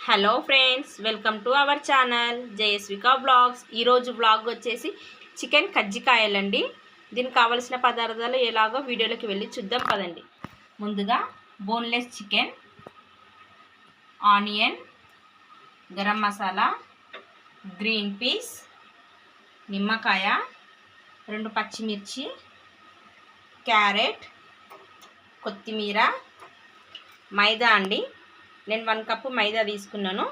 Hello friends, welcome to our channel Jayaswika blogs. ఈరోజు blog వచ్చేసి chicken కజ్జికాయలండి. దీనికి కావలసిన పదార్థాలు ఎలాగో వీడియోలోకి వెళ్ళి చూద్దాం పదండి. ముందుగా boneless chicken, onion, garam masala, green peas, నిమ్మకాయ, 2 పచ్చిమిర్చి, క్యారెట్, కొత్తిమీర, మైదా అండి. నేను 1 కప్పు మైదా తీసుకున్నాను.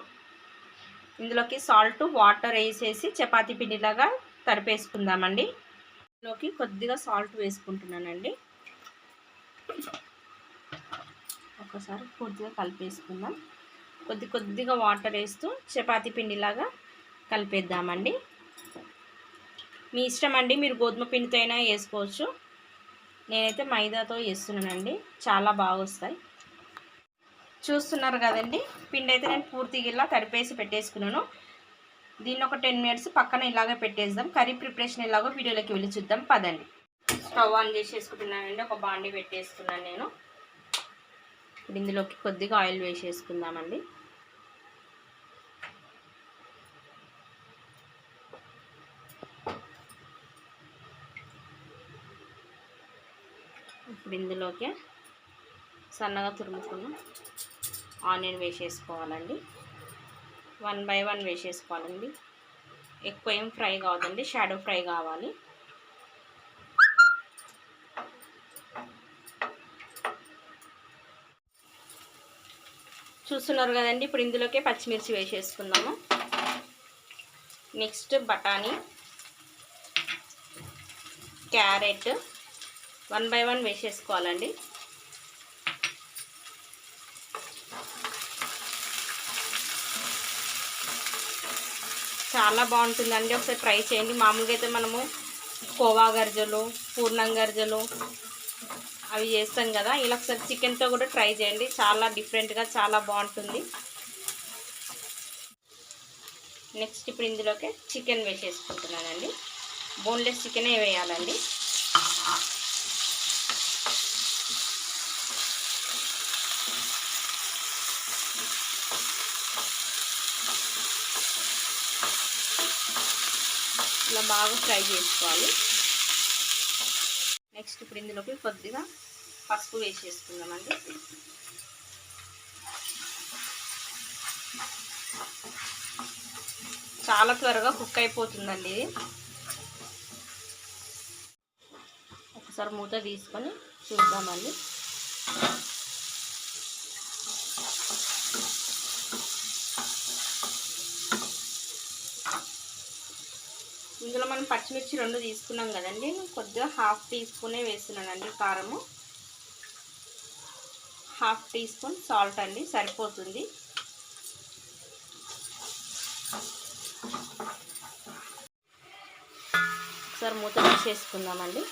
ఇందులోకి సాల్ట్, వాటర్ వేసేసి చపాతీ పిండిలాగా తడిపేసుకుందామండి. ఇందులోకి కొద్దిగా సాల్ట్ వేసుకుంటున్నానండి. ఒకసారి పూర్తిగా కలిపేసుకుందాం. కొద్దిగా వాటర్ వేస్తూ చపాతీ పిండిలాగా కలిపేద్దామండి. మీ ఇష్టం అండి, మీరు గోధుమ పిండితో అయినా వేసుకోవచ్చు. నేనైతే మైదాతో వేస్తున్నానండి, చాలా బాగా వస్తాయి. చూస్తున్నారు కదండి, పిండి అయితే నేను పూర్తిగా ఇలా తడిపేసి పెట్టేసుకున్నాను. దీన్ని ఒక 10 మినిట్స్ పక్కన ఇలాగే పెట్టేద్దాం. కర్రీ ప్రిపరేషన్ ఎలాగో వీడియోలోకి వెళ్ళి చూద్దాం పదండి. స్టవ్ ఆన్ చేసేసుకుంటున్నానండి. ఒక బాండి పెట్టేసుకున్నాను నేను. ఇప్పుడు ఇందులోకి కొద్దిగా ఆయిల్ వేసేసుకుందామండి. ఇప్పుడు ఇందులోకి సన్నగా తురుముకున్న ఆనియన్ వేసేసుకోవాలండి. 1 బై 1 వేసేసుకోవాలండి. ఎక్కువ ఏం ఫ్రై కావద్దండి, షాడో ఫ్రై కావాలి. చూస్తున్నారు కదండి, ఇప్పుడు ఇందులోకి పచ్చిమిర్చి వేసేసుకుందాము. నెక్స్ట్ బఠానీ, క్యారెట్ 1 బై 1 వేసేసుకోవాలండి. చాలా బాగుంటుందండి, ఒకసారి ట్రై చేయండి. మామూలుగా అయితే మనము కోవా గర్జలు, పూర్ణం గర్జలు అవి చేస్తాం కదా, ఇలా ఒకసారి చికెన్తో కూడా ట్రై చేయండి. చాలా డిఫరెంట్గా చాలా బాగుంటుంది. నెక్స్ట్ ఇప్పుడు ఇందులోకి చికెన్ వేసేసుకుంటున్నానండి. బోన్లెస్ చికెనే వేయాలండి. ఇలా బాగా ఫ్రై చేసుకోవాలి. నెక్స్ట్ ఇప్పుడు ఇందులోకి కొద్దిగా పసుపు వేసేసుకుందామండి. చాలా త్వరగా కుక్ అయిపోతుందండి ఇది. ఒకసారి మూత తీసుకొని చూద్దామండి. ఇందులో మనం పచ్చిమిర్చి 2 తీసుకున్నాం కదండి, కొద్దిగా 1/2 టీ స్పూనే వేస్తున్నానండి కారము. 1/2 టీ స్పూన్ సాల్ట్ అండి, సరిపోతుంది. ఒకసారి మూత తీసేసుకుందామండి.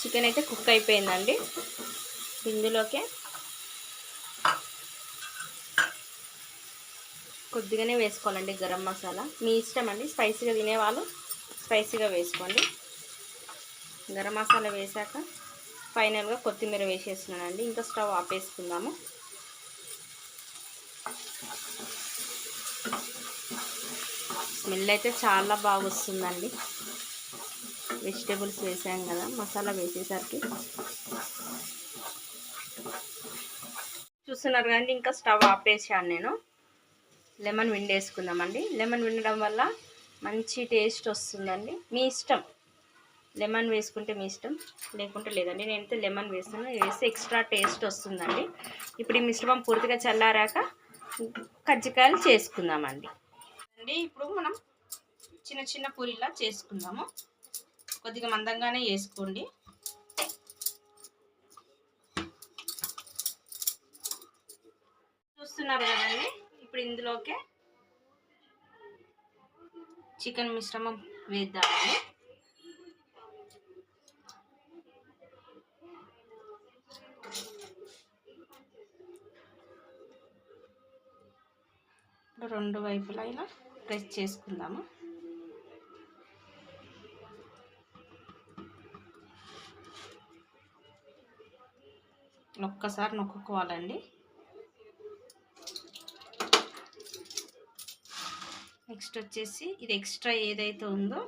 చికెన్ అయితే కుక్ అయిపోయిందండి. ఇందులోకి కొద్దిగానే వేసుకోవాలండి గరం మసాలా. మీ ఇష్టం అండి, స్పైసీగా తినేవాళ్ళు స్పైసీగా వేసుకోండి. గరం మసాలా వేసాక ఫైనల్గా కొత్తిమీర వేసేస్తున్నానండి. ఇంకా స్టవ్ ఆపేసుకుందాము. స్మెల్ అయితే చాలా బాగా వస్తుందండి. వెజిటేబుల్స్ వేసాం కదా, మసాలా వేసేసరికి. చూస్తున్నారు కానీ ఇంకా స్టవ్ ఆపేసాను నేను. లెమన్ విండేసుకుందామండి. లెమన్ విండడం వల్ల మంచి టేస్ట్ వస్తుందండి. మీ ఇష్టం, లెమన్ వేసుకుంటే మీ ఇష్టం, లేకుంటే లేదండి. నేనైతే లెమన్ వేస్తాను, వేస్తే ఎక్స్ట్రా టేస్ట్ వస్తుందండి. ఇప్పుడు ఈ మిశ్రమం పూర్తిగా చల్లారాక కజ్జికాయలు చేసుకుందామండి. ఇప్పుడు మనం చిన్న చిన్న పూరీలా చేసుకుందాము. కొద్దిగా మందంగానే వేసుకోండి. చూస్తున్నారు కదండి, ఇప్పుడు ఇందులోకి చికెన్ మిశ్రమం వేద్దామండి. ఇప్పుడు 2 వైపులా ఇలా ప్రెస్ చేసుకుందాము. ఒక్కసారి నొక్కుకోవాలండి. నెక్స్ట్ వచ్చేసి ఇది ఎక్స్ట్రా ఏదైతే ఉందో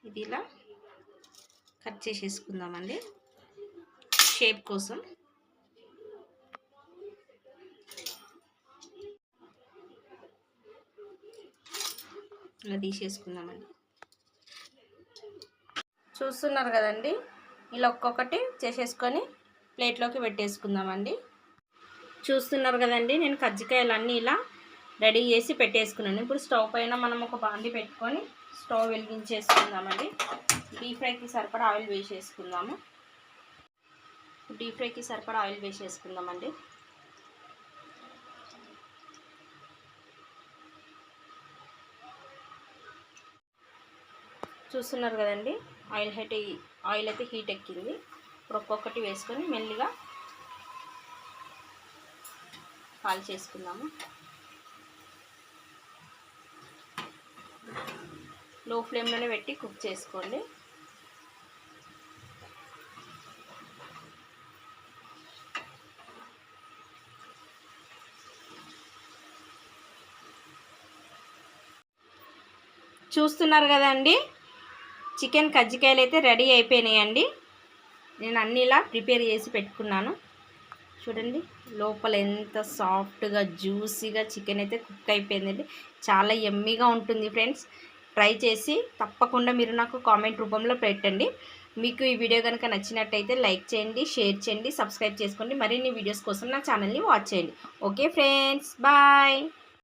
ఇది ఇలా కట్ చేసేసుకుందామండి షేప్ కోసం. ఇలా తీసేసుకుందామండి. చూస్తున్నారు కదండి, ఇలా ఒక్కొక్కటి చేసేసుకొని ప్లేట్లోకి పెట్టేసుకుందామండి. చూస్తున్నారు కదండి, నేను కజ్జికాయలన్నీ ఇలా రెడీ చేసి పెట్టేసుకున్నాను. ఇప్పుడు స్టవ్ పైన మనం ఒక బాండి పెట్టుకొని స్టవ్ వెలిగించేసుకుందామండి. డీప్ ఫ్రైకి సరిపడా ఆయిల్ వేసేసుకుందాము. డీప్ ఫ్రైకి సరిపడా ఆయిల్ వేసేసుకుందామండి. చూస్తున్నారు కదండి, ఆయిల్ అయితే హీట్ ఎక్కింది. ఇప్పుడు ఒక్కొక్కటి వేసుకొని మెల్లిగా కాల్ చేసుకుందాము. లో ఫ్లేమ్లోనే పెట్టి కుక్ చేసుకోండి. చూస్తున్నారు కదండి, చికెన్ కజ్జికాయలు అయితే రెడీ అయిపోయినాయండి. నేను అన్నీ ఇలా ప్రిపేర్ చేసి పెట్టుకున్నాను. చూడండి లోపల ఎంత సాఫ్ట్గా జ్యూసీగా చికెన్ అయితే కుక్ అయిపోయిందండి. చాలా యమ్మీగా ఉంటుంది ఫ్రెండ్స్. ట్రై చేసి తప్పకుండా మీరు నాకు కామెంట్ రూపంలో పెట్టండి. మీకు ఈ వీడియో కనుక నచ్చినట్టయితే లైక్ చేయండి, షేర్ చేయండి, సబ్స్క్రైబ్ చేసుకోండి. మరిన్ని వీడియోస్ కోసం నా ఛానల్ని వాచ్ చేయండి. Okay friends, bye.